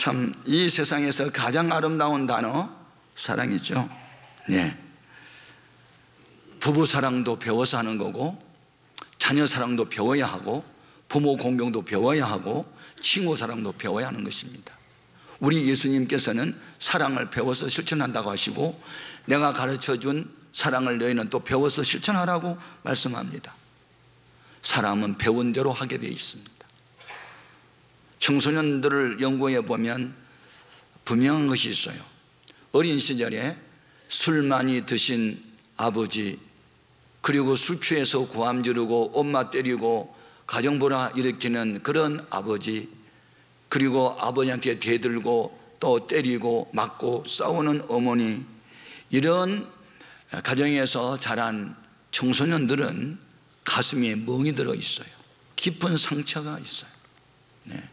참 이 세상에서 가장 아름다운 단어 사랑이죠. 네. 부부 사랑도 배워서 하는 거고, 자녀 사랑도 배워야 하고, 부모 공경도 배워야 하고, 친구 사랑도 배워야 하는 것입니다. 우리 예수님께서는 사랑을 배워서 실천한다고 하시고, 내가 가르쳐준 사랑을 너희는 또 배워서 실천하라고 말씀합니다. 사람은 배운 대로 하게 되어 있습니다. 청소년들을 연구해 보면 분명한 것이 있어요. 어린 시절에 술 많이 드신 아버지, 그리고 술 취해서 고함 지르고 엄마 때리고 가정불화 일으키는 그런 아버지, 그리고 아버지한테 대들고 또 때리고 맞고 싸우는 어머니, 이런 가정에서 자란 청소년들은 가슴에 멍이 들어 있어요. 깊은 상처가 있어요. 네.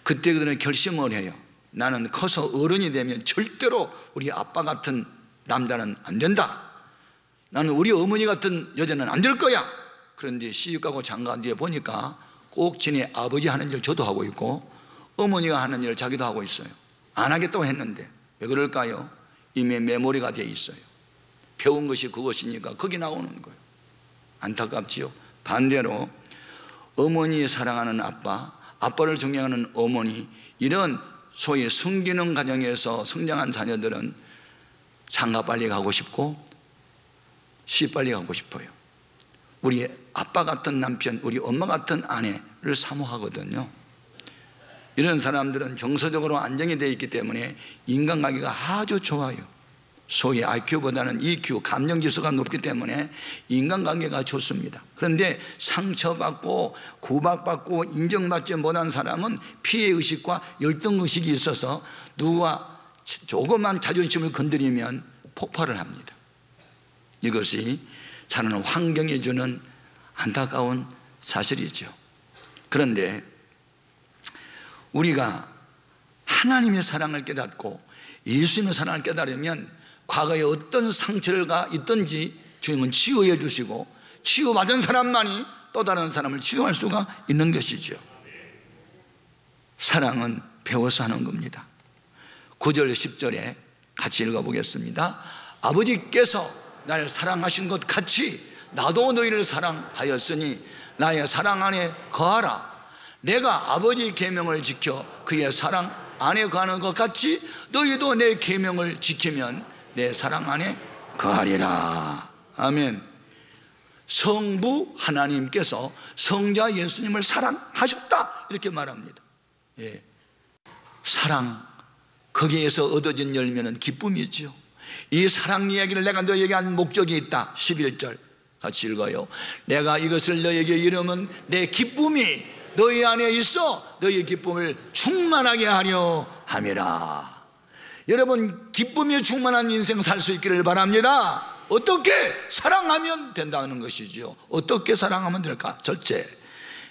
그때 그들은 결심을 해요. 나는 커서 어른이 되면 절대로 우리 아빠 같은 남자는 안 된다. 나는 우리 어머니 같은 여자는 안 될 거야. 그런데 시집가고 장가간 뒤에 보니까 꼭 지네 아버지 하는 일 저도 하고 있고, 어머니가 하는 일을 자기도 하고 있어요. 안 하겠다고 했는데 왜 그럴까요? 이미 메모리가 되어 있어요. 배운 것이 그것이니까 거기 나오는 거예요. 안타깝지요. 반대로 어머니 사랑하는 아빠, 아빠를 존경하는 어머니, 이런 소위 숨기는 가정에서 성장한 자녀들은 장가 빨리 가고 싶고 시집 빨리 가고 싶어요. 우리 아빠 같은 남편, 우리 엄마 같은 아내를 사모하거든요. 이런 사람들은 정서적으로 안정이 되어 있기 때문에 인간관계가 아주 좋아요. 소위 IQ보다는 EQ, 감정지수가 높기 때문에 인간관계가 좋습니다. 그런데 상처받고 구박받고 인정받지 못한 사람은 피해의식과 열등의식이 있어서 누가 조그만 자존심을 건드리면 폭발을 합니다. 이것이 자라는 환경이 주는 안타까운 사실이죠. 그런데 우리가 하나님의 사랑을 깨닫고 예수님의 사랑을 깨달으면 과거에 어떤 상처가 있든지 주님은 치유해 주시고, 치유받은 사람만이 또 다른 사람을 치유할 수가 있는 것이죠. 사랑은 배워서 하는 겁니다. 9절 10절에 같이 읽어보겠습니다. 아버지께서 나를 사랑하신 것 같이 나도 너희를 사랑하였으니 나의 사랑 안에 거하라. 내가 아버지 계명을 지켜 그의 사랑 안에 거하는 것 같이 너희도 내 계명을 지키면 내 사랑 안에 거하리라. 아멘. 성부 하나님께서 성자 예수님을 사랑하셨다, 이렇게 말합니다. 예. 사랑, 거기에서 얻어진 열매는 기쁨이죠. 이 사랑 이야기를 내가 너에게 한 목적이 있다. 11절 같이 읽어요. 내가 이것을 너에게 이르면 내 기쁨이 너희 안에 있어 너희 기쁨을 충만하게 하려 함이라. 여러분, 기쁨이 충만한 인생 살 수 있기를 바랍니다. 어떻게? 사랑하면 된다는 것이죠. 어떻게 사랑하면 될까? 첫째,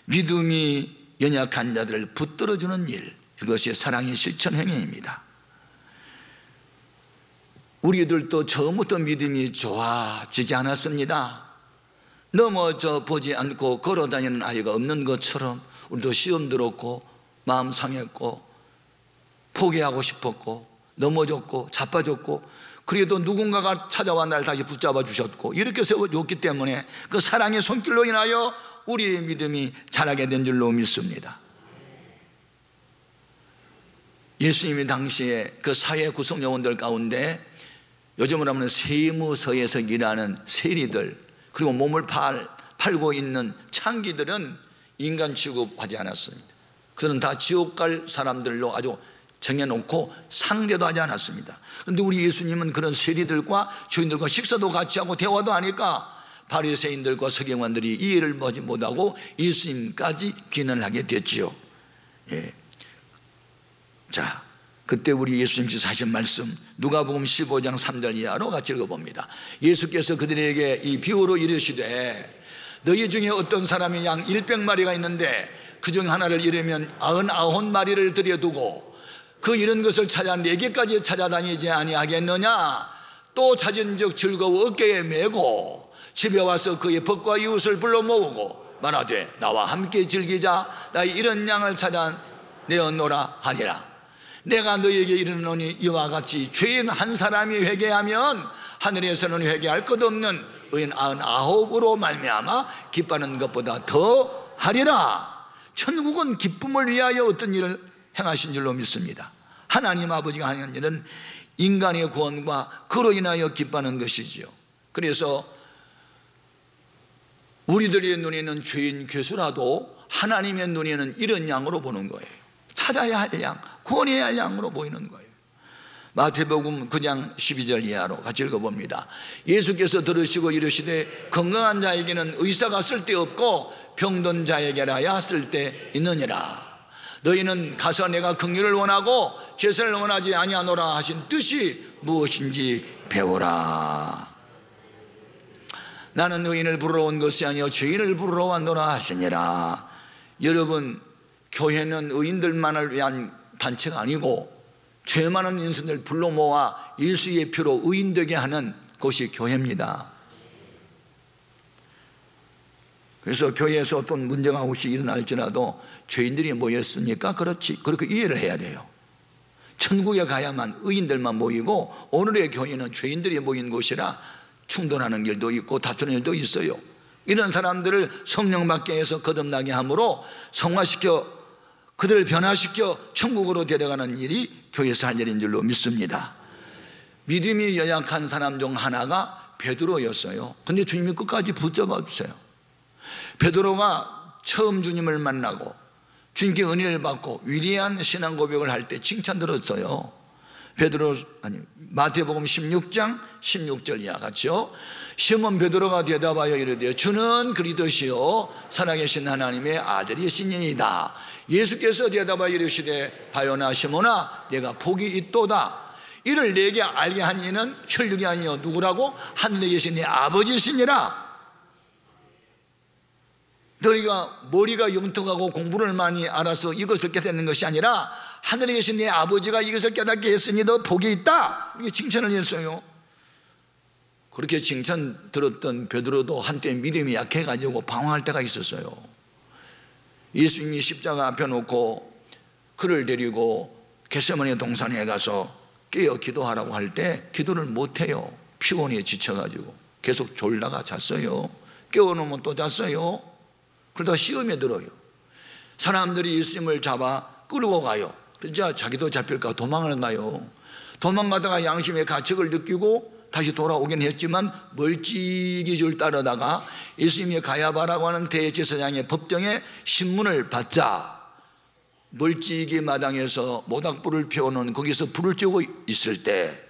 믿음이 연약한 자들을 붙들어주는 일, 이것이 사랑의 실천 행위입니다. 우리들도 처음부터 믿음이 좋아지지 않았습니다. 넘어져 보지 않고 걸어다니는 아이가 없는 것처럼 우리도 시험 들었고 마음 상했고 포기하고 싶었고 넘어졌고 자빠졌고, 그래도 누군가가 찾아와 날 다시 붙잡아 주셨고 이렇게 세워줬기 때문에 그 사랑의 손길로 인하여 우리의 믿음이 자라게 된 줄로 믿습니다. 예수님이 당시에 그 사회 구성 요원들 가운데 요즘으로 하면 세무서에서 일하는 세리들, 그리고 몸을 팔고 있는 창기들은 인간 취급하지 않았습니다. 그들은 다 지옥 갈 사람들로 아주 정해놓고 상대도 하지 않았습니다. 그런데 우리 예수님은 그런 세리들과 주인들과 식사도 같이 하고 대화도 하니까 바리새인들과 서기관들이 이해를 보지 못하고 예수님까지 기인을 하게 됐지요. 예. 자, 그때 우리 예수님께서 하신 말씀 누가복음 15장 3절 이하로 같이 읽어봅니다. 예수께서 그들에게 이 비유로 이르시되 너희 중에 어떤 사람이 양 100마리가 있는데 그중 하나를 잃으면 99마리를 들여두고 그 잃은 것을 찾아 4개까지 찾아다니지 아니하겠느냐. 또 찾은즉 즐거워 어깨에 메고 집에 와서 그의 벗과 이웃을 불러 모으고 말하되 나와 함께 즐기자. 나의 잃은 양을 찾아 내었노라 하니라. 내가 너희에게 이르노니 이와 같이 죄인 한 사람이 회개하면 하늘에서는 회개할 것 없는 의인 99으로 말미암아 기뻐하는 것보다 더 하리라. 천국은 기쁨을 위하여 어떤 일을 행하신 줄로 믿습니다. 하나님 아버지가 하는 일은 인간의 구원과 그로 인하여 기뻐하는 것이지요. 그래서 우리들의 눈에는 죄인 괴수라도 하나님의 눈에는 이런 양으로 보는 거예요. 찾아야 할 양, 구원해야 할 양으로 보이는 거예요. 마태복음 9장 12절 이하로 같이 읽어봅니다. 예수께서 들으시고 이르시되 건강한 자에게는 의사가 쓸데없고 병든 자에게라야 쓸데있느니라. 너희는 가서 내가 긍휼을 원하고 제사를 원하지 아니하노라 하신 뜻이 무엇인지 배우라. 나는 의인을 부르러 온 것이 아니요 죄인을 부르러 왔노라 하시니라. 여러분, 교회는 의인들만을 위한 단체가 아니고 죄 많은 인생들 불러 모아 일수예표로 의인 되게 하는 곳이 교회입니다. 그래서 교회에서 어떤 문제가 혹시 일어날지라도 죄인들이 모였으니까 그렇지, 그렇게 이해를 해야 돼요. 천국에 가야만 의인들만 모이고 오늘의 교회는 죄인들이 모인 곳이라 충돌하는 일도 있고 다투는 일도 있어요. 이런 사람들을 성령 받게 해서 거듭나게 함으로 성화시켜 그들을 변화시켜 천국으로 데려가는 일이 교회에서 할 일인 줄로 믿습니다. 믿음이 연약한 사람 중 하나가 베드로였어요. 근데 주님이 끝까지 붙잡아 주세요. 베드로가 처음 주님을 만나고 주님께 은혜를 받고 위대한 신앙 고백을 할 때 칭찬 들었어요. 마태복음 16장 16절 이하 같이요. 시몬 베드로가 대답하여 이르되 주는 그리스도시요 살아계신 하나님의 아들이시니이다. 예수께서 대답하여 이르시되 바요나 시몬아 내가 복이 있도다. 이를 내게 알게 한 이는 혈육이 아니요 누구라고? 하늘에 계신 네 아버지시니라. 너희가 머리가 영특하고 공부를 많이 알아서 이것을 깨닫는 것이 아니라 하늘에 계신 네 아버지가 이것을 깨닫게 했으니 너 복이 있다. 이렇게 칭찬을 했어요. 그렇게 칭찬 들었던 베드로도 한때 믿음이 약해가지고 방황할 때가 있었어요. 예수님이 십자가 앞에 놓고 그를 데리고 겟세마네 동산에 가서 깨어 기도하라고 할 때 기도를 못해요. 피곤해 지쳐가지고 계속 졸다가 잤어요. 깨워놓으면 또 잤어요. 그러다가 시험에 들어요. 사람들이 예수님을 잡아 끌고 가요. 그러자 자기도 잡힐까 도망을 가요. 도망가다가 양심의 가책을 느끼고 다시 돌아오긴 했지만 멀찍이 줄 따르다가 예수님이 가야바라고 하는 대제사장의 법정에 신문을 받자 멀찍이 마당에서 모닥불을 피워놓은 거기서 불을 쬐고 있을 때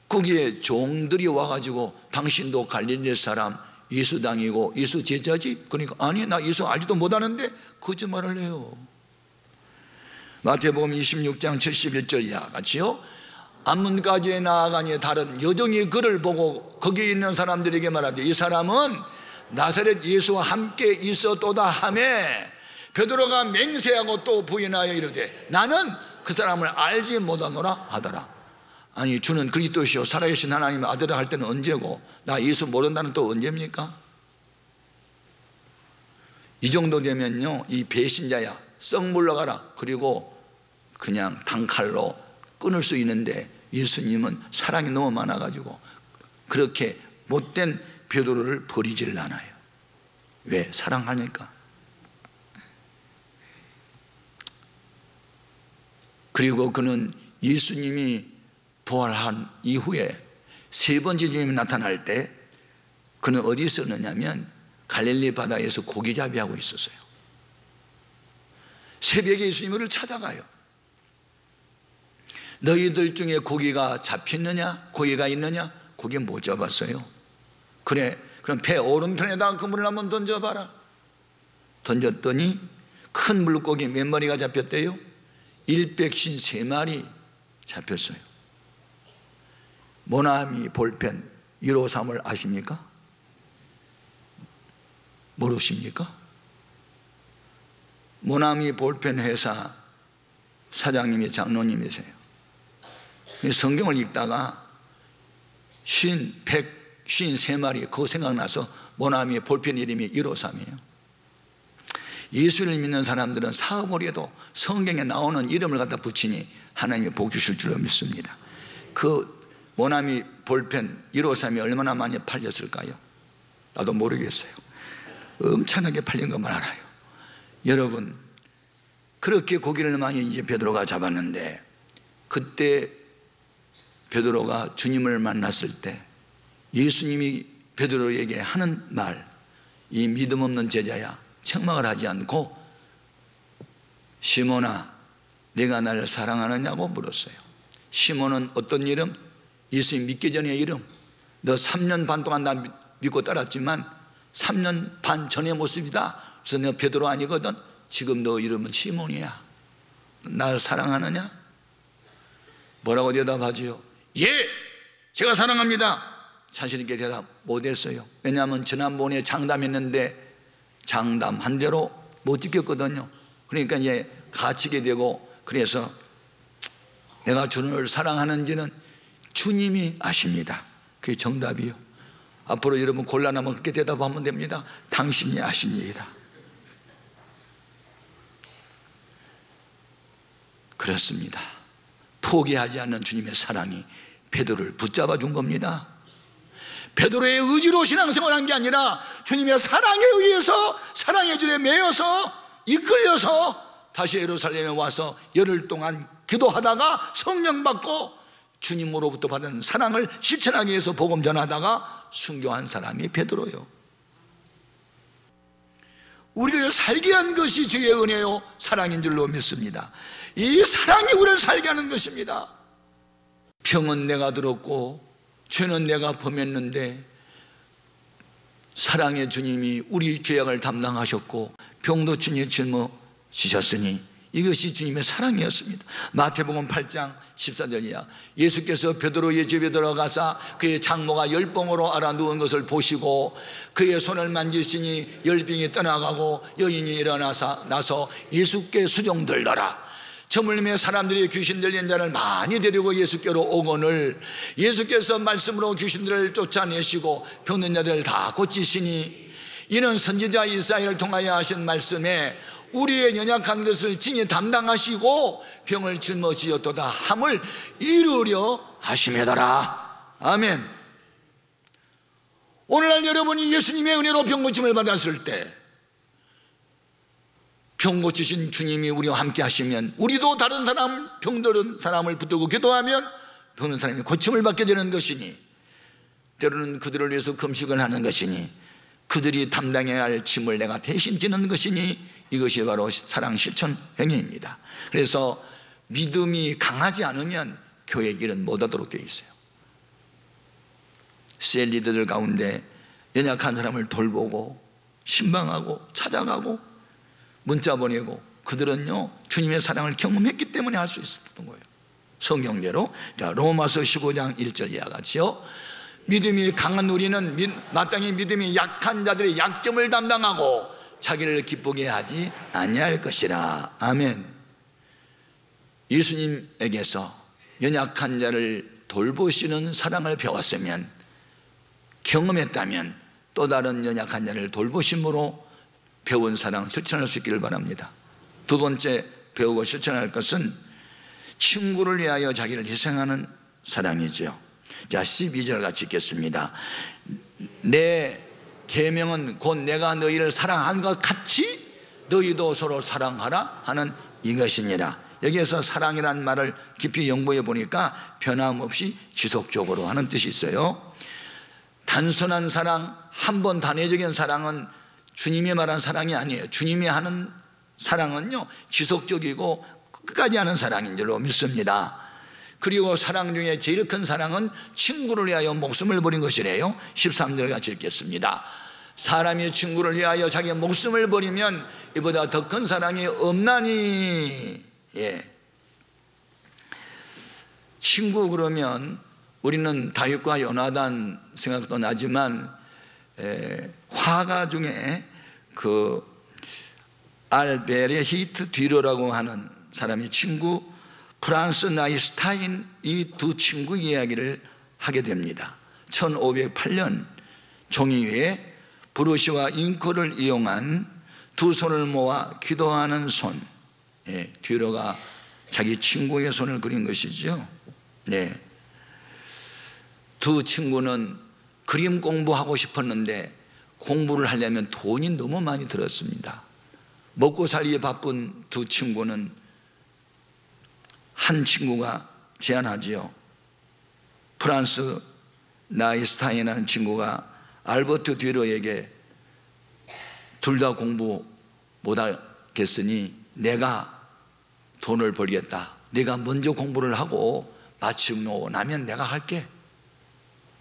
거기에 종들이 와가지고 당신도 갈릴리 사람 예수 당이고 예수 제자지? 그러니까 아니 나 예수 알지도 못하는데 거짓말을 해요. 마태복음 26장 71절 이하 같이요. 안문까지 나아가니 다른 여종이 그를 보고 거기에 있는 사람들에게 말하되 이 사람은 나사렛 예수와 함께 있었도다 하며 베드로가 맹세하고 또 부인하여 이르되 나는 그 사람을 알지 못하노라 하더라. 아니 주는 그리스도시요 살아계신 하나님의 아들이라 할 때는 언제고 나 예수 모른다는 또 언제입니까? 이 정도 되면요 이 배신자야 썩 물러가라 그리고 그냥 단칼로 끊을 수 있는데 예수님은 사랑이 너무 많아가지고 그렇게 못된 베드로를 버리지를 않아요. 왜? 사랑하니까. 그리고 그는 예수님이 부활한 이후에 세 번째 주님이 나타날 때 그는 어디 있었느냐면 갈릴리 바다에서 고기잡이 하고 있었어요. 새벽에 예수님을 찾아가요. 너희들 중에 고기가 잡혔느냐? 고기가 있느냐? 고기 못 잡았어요. 그래 그럼 배 오른편에다가 그물을 한번 던져봐라. 던졌더니 큰 물고기 몇 마리가 잡혔대요? 153마리 잡혔어요. 모나미 볼펜 153을 아십니까? 모르십니까? 모나미 볼펜 회사 사장님이 장로님이세요. 성경을 읽다가 153마리 그거 생각나서 모나미 볼펜 이름이 153이에요. 예수를 믿는 사람들은 사업을 해도 성경에 나오는 이름을 갖다 붙이니 하나님이 복 주실 줄로 믿습니다. 그 모나미 볼펜 153이 얼마나 많이 팔렸을까요? 나도 모르겠어요. 엄청나게 팔린 것만 알아요. 여러분, 그렇게 고기를 많이 이제 베드로가 잡았는데, 그때 베드로가 주님을 만났을 때 예수님이 베드로에게 하는 말, 이 믿음 없는 제자야, 책망을 하지 않고 시몬아, 내가 나를 사랑하느냐고 물었어요. 시몬은 어떤 이름? 예수님 믿기 전의 이름. 너 3년 반 동안 나 믿고 따랐지만 3년 반 전의 모습이다. 그래서 너 베드로 아니거든. 지금 너 이름은 시몬이야. 날 사랑하느냐? 뭐라고 대답하지요? 예, 제가 사랑합니다. 자신 있게 대답 못했어요. 왜냐하면 지난번에 장담했는데 장담한 대로 못 지켰거든요. 그러니까 이제 갇히게 되고, 그래서 내가 주님을 사랑하는지는 주님이 아십니다. 그게 정답이요. 앞으로 여러분 곤란하면 그렇게 대답하면 됩니다. 당신이 아십니다. 그렇습니다. 포기하지 않는 주님의 사랑이 베드로를 붙잡아 준 겁니다. 베드로의 의지로 신앙생활을 한 게 아니라 주님의 사랑에 의해서, 사랑의 줄에 매여서 이끌려서 다시 예루살렘에 와서 열흘 동안 기도하다가 성령 받고 주님으로부터 받은 사랑을 실천하기 위해서 복음 전하다가 순교한 사람이 베드로요. 우리를 살게 한 것이 주의 은혜요 사랑인 줄로 믿습니다. 이 사랑이 우리를 살게 하는 것입니다. 병은 내가 들었고 죄는 내가 범했는데 사랑의 주님이 우리 죄악을 담당하셨고 병도 주님이 짊어지셨으니 이것이 주님의 사랑이었습니다. 마태복음 8장 14절 이하, 예수께서 베드로의 집에 들어가사 그의 장모가 열병으로 앓아 누운 것을 보시고 그의 손을 만지시니 열병이 떠나가고 여인이 일어나서 예수께 수종들더라. 저물림에 사람들이 귀신 들린 자를 많이 데리고 예수께로 오거늘 예수께서 말씀으로 귀신들을 쫓아내시고 병든 자들을 다 고치시니 이는 선지자 이사야를 통하여 하신 말씀에 우리의 연약한 것을 친히 담당하시고 병을 짊어지었도다 함을 이루려 하심이더라. 아멘. 오늘날 여러분이 예수님의 은혜로 병 고침을 받았을 때 병 고치신 주님이 우리와 함께 하시면 우리도 다른 사람, 병들은 사람을 붙들고 기도하면 병든 사람이 고침을 받게 되는 것이니, 때로는 그들을 위해서 금식을 하는 것이니, 그들이 담당해야 할 짐을 내가 대신 지는 것이니, 이것이 바로 사랑 실천 행위입니다. 그래서 믿음이 강하지 않으면 교회 길은 못하도록 되어 있어요. 셀 리더들 가운데 연약한 사람을 돌보고 신방하고 찾아가고 문자 보내고, 그들은요 주님의 사랑을 경험했기 때문에 할 수 있었던 거예요. 성경대로. 자, 로마서 15장 1절 이하 같이요, 믿음이 강한 우리는 마땅히 믿음이 약한 자들의 약점을 담당하고 자기를 기쁘게 하지 아니할 것이라. 아멘. 예수님에게서 연약한 자를 돌보시는 사랑을 배웠으면, 경험했다면 또 다른 연약한 자를 돌보심으로 배운 사랑 실천할 수 있기를 바랍니다. 두 번째 배우고 실천할 것은 친구를 위하여 자기를 희생하는 사랑이죠. 자, 12절 같이 읽겠습니다. 내 계명은 곧 내가 너희를 사랑한 것 같이 너희도 서로 사랑하라 하는 이것이니라. 여기에서 사랑이라는 말을 깊이 연구해 보니까 변함없이 지속적으로 하는 뜻이 있어요. 단순한 사랑, 한 번 단회적인 사랑은 주님이 말한 사랑이 아니에요. 주님이 하는 사랑은요 지속적이고 끝까지 하는 사랑인 줄로 믿습니다. 그리고 사랑 중에 제일 큰 사랑은 친구를 위하여 목숨을 버린 것이래요. 13절 같이 읽겠습니다. 사람이 친구를 위하여 자기 목숨을 버리면 이보다 더 큰 사랑이 없나니. 예. 친구 그러면 우리는 다윗과 요나단 생각도 나지만 화가 중에 그 알베르히트 뒤로라고 하는 사람이 친구 프란스 나이스타인, 이 두 친구 이야기를 하게 됩니다. 1508년 종이 위에 브루시와 잉크를 이용한 두 손을 모아 기도하는 손. 뒤로가 자기 친구의 손을 그린 것이죠. 두 친구는 그림 공부하고 싶었는데 공부를 하려면 돈이 너무 많이 들었습니다. 먹고 살기에 바쁜 두 친구는 한 친구가 제안하지요. 프란스 나이스타인이라는 친구가 알버트 듀러에게 둘 다 공부 못하겠으니 내가 돈을 벌겠다. 내가 먼저 공부를 하고 마치고 나면 내가 할게.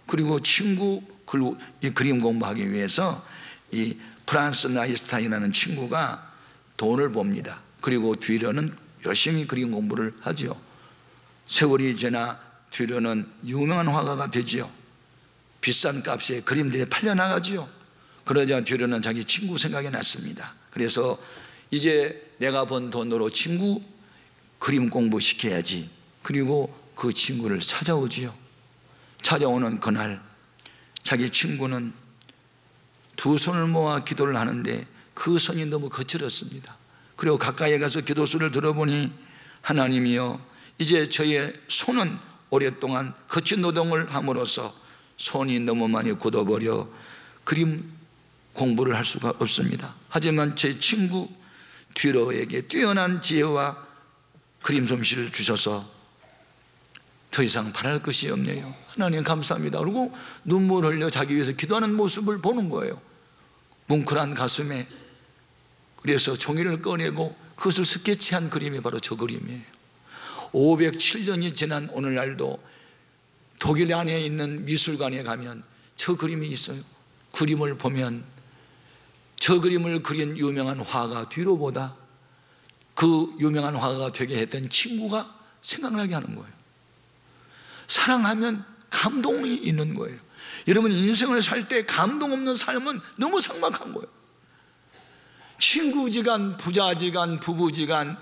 그리고 친구 그림 공부하기 위해서 이 프란스 나이스타인이라는 친구가 돈을 봅니다. 그리고 듀러는 열심히 그림 공부를 하지요. 세월이 지나 듀러는 유명한 화가가 되지요. 비싼 값에 그림들이 팔려나가지요. 그러자 듀러는 자기 친구 생각이 났습니다. 그래서 이제 내가 번 돈으로 친구 그림 공부시켜야지. 그리고 그 친구를 찾아오지요. 찾아오는 그날 자기 친구는 두 손을 모아 기도를 하는데 그 손이 너무 거칠었습니다. 그리고 가까이 가서 기도수를 들어보니 하나님이여, 이제 저의 손은 오랫동안 거친 노동을 함으로써 손이 너무 많이 굳어버려 그림 공부를 할 수가 없습니다. 하지만 제 친구 듀러에게 뛰어난 지혜와 그림 솜씨를 주셔서 더 이상 바랄 것이 없네요. 하나님 감사합니다. 그리고 눈물 흘려 자기 위해서 기도하는 모습을 보는 거예요. 뭉클한 가슴에. 그래서 종이를 꺼내고 그것을 스케치한 그림이 바로 저 그림이에요. 507년이 지난 오늘날도 독일 안에 있는 미술관에 가면 저 그림이 있어요. 그림을 보면 저 그림을 그린 유명한 화가 듀러보다 그 유명한 화가가 되게 했던 친구가 생각나게 하는 거예요. 사랑하면 감동이 있는 거예요. 여러분, 인생을 살 때 감동 없는 삶은 너무 삭막한 거예요. 친구지간, 부자지간, 부부지간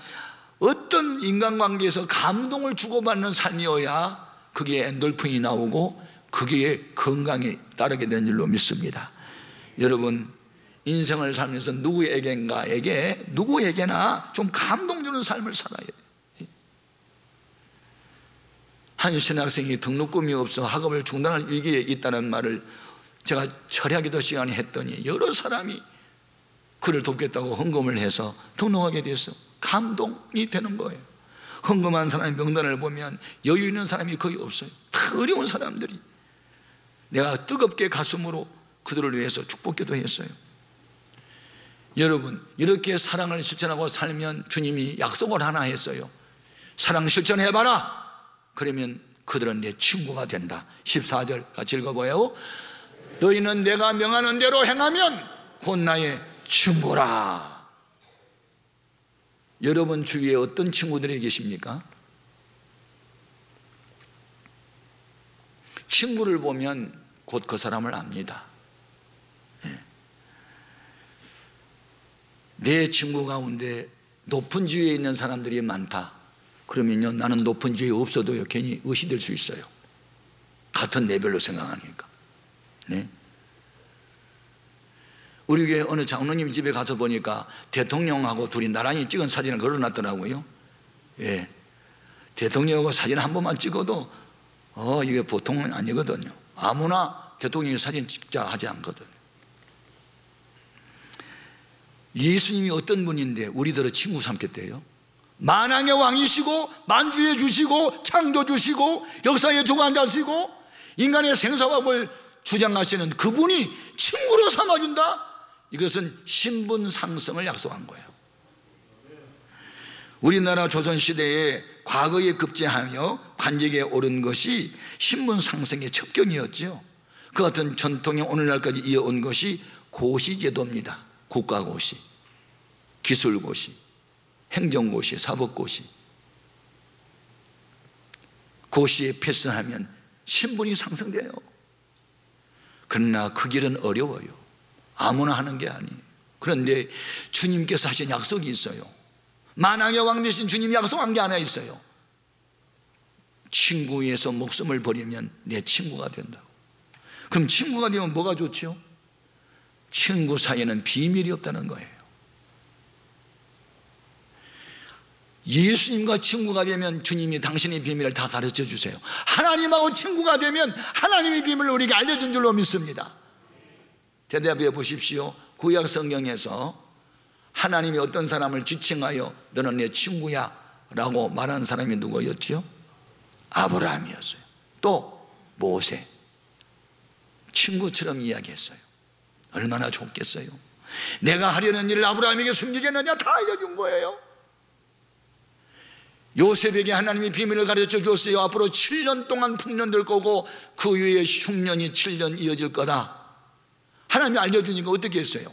어떤 인간관계에서 감동을 주고받는 삶이어야 그게 엔돌핀이 나오고 그게 건강에 따르게 되는 줄로 믿습니다. 여러분, 인생을 살면서 누구에게나 좀 감동 주는 삶을 살아야 돼요. 한 신학생이 등록금이 없어 학업을 중단할 위기에 있다는 말을 제가 철야기도 시간에 했더니 여러 사람이 그를 돕겠다고 헌금을 해서 등록하게 돼서 감동이 되는 거예요. 헌금한 사람의 명단을 보면 여유 있는 사람이 거의 없어요. 다 어려운 사람들이. 내가 뜨겁게 가슴으로 그들을 위해서 축복기도 했어요. 여러분, 이렇게 사랑을 실천하고 살면 주님이 약속을 하나 했어요. 사랑 실천해봐라. 그러면 그들은 내 친구가 된다. 14절 같이 읽어봐요. 너희는 내가 명하는 대로 행하면 곧 나의 친구라. 여러분 주위에 어떤 친구들이 계십니까? 친구를 보면 곧 그 사람을 압니다. 내 친구 가운데 높은 지위에 있는 사람들이 많다. 그러면요, 나는 높은 지위에 없어도요 괜히 의시될 수 있어요. 같은 레벨로 생각하니까. 우리 교회 어느 장로님 집에 가서 보니까 대통령하고 둘이 나란히 찍은 사진을 걸어놨더라고요. 대통령하고 사진 한 번만 찍어도 이게 보통은 아니거든요. 아무나 대통령 사진 찍자 하지 않거든요. 예수님이 어떤 분인데 우리들을 친구 삼겠대요? 만왕의 왕이시고 만주해 주시고 창조 주시고 역사의 주관자시고 인간의 생사밥을 주장하시는 그분이 친구로 삼아준다? 이것은 신분 상승을 약속한 거예요. 우리나라 조선시대에 과거에 급제하며 관직에 오른 것이 신분 상승의 첩경이었죠. 그 같은 전통이 오늘날까지 이어온 것이 고시제도입니다. 국가고시, 기술고시, 행정고시, 사법고시. 고시에 패스하면 신분이 상승돼요. 그러나 그 길은 어려워요. 아무나 하는 게 아니에요. 그런데 주님께서 하신 약속이 있어요. 만왕의 왕 되신 주님이 약속한 게 하나 있어요. 친구 위해서 목숨을 버리면 내 친구가 된다고. 그럼 친구가 되면 뭐가 좋죠? 친구 사이에는 비밀이 없다는 거예요. 예수님과 친구가 되면 주님이 당신의 비밀을 다 가르쳐 주세요. 하나님하고 친구가 되면 하나님의 비밀을 우리에게 알려준 줄로 믿습니다. 대답해 보십시오. 구약 성경에서 하나님이 어떤 사람을 지칭하여 너는 내 친구야 라고 말한 사람이 누구였죠? 아브라함이었어요. 또 모세, 친구처럼 이야기했어요. 얼마나 좋겠어요. 내가 하려는 일을 아브라함에게 숨기겠느냐, 다 알려준 거예요. 요셉에게 하나님이 비밀을 가르쳐 줬어요. 앞으로 7년 동안 풍년 될 거고 그 후에 흉년이 7년 이어질 거다. 하나님이 알려주니까 어떻게 했어요?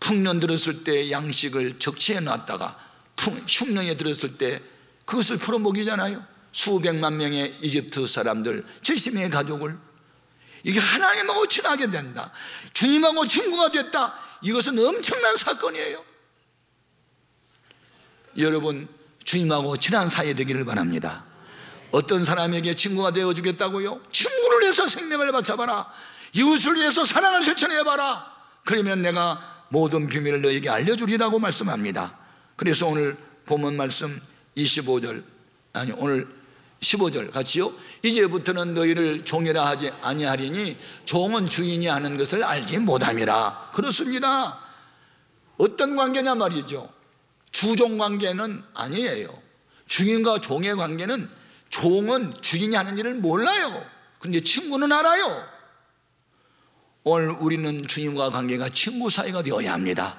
풍년 들었을 때 양식을 적치해 놨다가 흉년이 들었을 때 그것을 풀어 먹이잖아요. 수백만 명의 이집트 사람들, 70명의 가족을. 이게 하나님하고 친하게 된다, 주님하고 친구가 됐다, 이것은 엄청난 사건이에요. 여러분, 주님하고 친한 사이 되기를 바랍니다. 어떤 사람에게 친구가 되어주겠다고요? 친구를 위해서 생명을 바쳐봐라. 이웃을 위해서 사랑을 실천해봐라. 그러면 내가 모든 비밀을 너에게 알려주리라고 말씀합니다. 그래서 오늘 본문 말씀 15절 같이요. 이제부터는 너희를 종이라 하지 아니하리니 종은 주인이 하는 것을 알지 못함이라. 그렇습니다. 어떤 관계냐 말이죠. 주종 관계는 아니에요. 주인과 종의 관계는, 종은 주인이 하는 일을 몰라요. 그런데 친구는 알아요. 오늘 우리는 주님과 관계가 친구 사이가 되어야 합니다.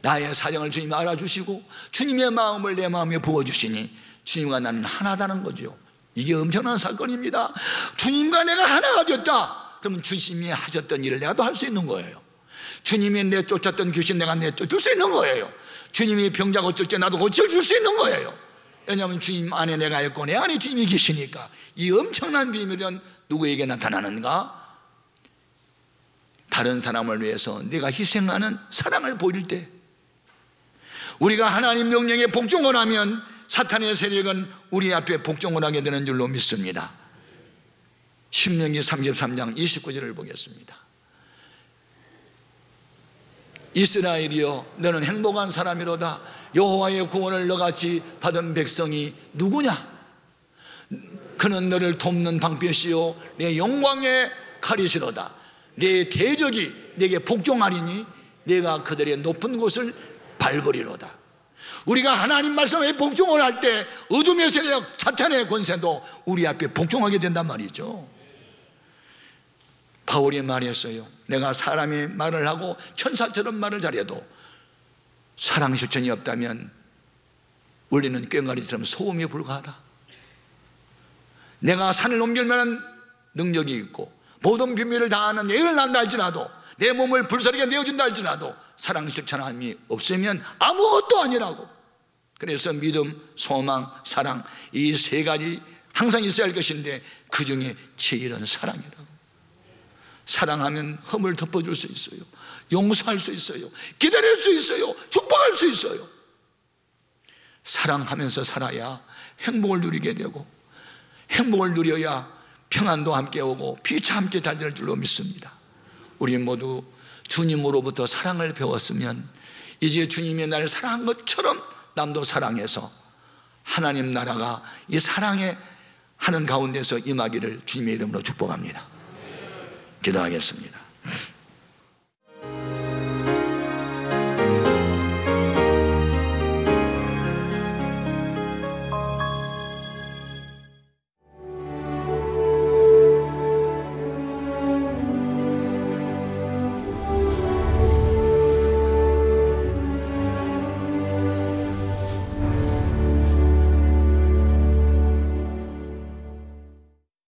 나의 사정을 주님이 알아주시고 주님의 마음을 내 마음에 부어주시니 주님과 나는 하나다는 거죠. 이게 엄청난 사건입니다. 주님과 내가 하나가 됐다. 그러면 주님이 하셨던 일을 내가 또 할 수 있는 거예요. 주님이 내쫓았던 귀신 내가 내쫓을 수 있는 거예요. 주님이 병자 고칠 때 나도 고쳐줄 수 있는 거예요. 왜냐하면 주님 안에 내가 있고 내 안에 주님이 계시니까. 이 엄청난 비밀은 누구에게 나타나는가? 다른 사람을 위해서 내가 희생하는 사랑을 보일 때, 우리가 하나님 명령에 복종을 하면 사탄의 세력은 우리 앞에 복종을 하게 되는 줄로 믿습니다. 신명기 33장 29절을 보겠습니다. 이스라엘이여 너는 행복한 사람이로다. 여호와의 구원을 너같이 받은 백성이 누구냐? 그는 너를 돕는 방패시요 내 영광의 칼이시로다. 내 대적이 내게 복종하리니 내가 그들의 높은 곳을 밟으리로다. 우리가 하나님 말씀에 복종을 할 때 어둠의 세력, 사탄의 권세도 우리 앞에 복종하게 된단 말이죠. 바울이 말했어요. 내가 사람이 말을 하고 천사처럼 말을 잘해도 사랑 실천이 없다면 우리는 꽹과리처럼 소음에 불과하다. 내가 산을 옮길 만한 능력이 있고 모든 비밀을 다 아는 예를 난다 할지라도, 내 몸을 불사르게 내어준다 할지라도 사랑 실천함이 없으면 아무것도 아니라고. 그래서 믿음, 소망, 사랑, 이 세 가지 항상 있어야 할 것인데 그 중에 제일은 사랑이라고. 사랑하면 흠을 덮어줄 수 있어요. 용서할 수 있어요. 기다릴 수 있어요. 축복할 수 있어요. 사랑하면서 살아야 행복을 누리게 되고, 행복을 누려야 평안도 함께 오고 피차 함께 달릴 줄로 믿습니다. 우리 모두 주님으로부터 사랑을 배웠으면 이제 주님이 나를 사랑한 것처럼 남도 사랑해서 하나님 나라가 이 사랑에 하는 가운데서 임하기를 주님의 이름으로 축복합니다. 기도하겠습니다.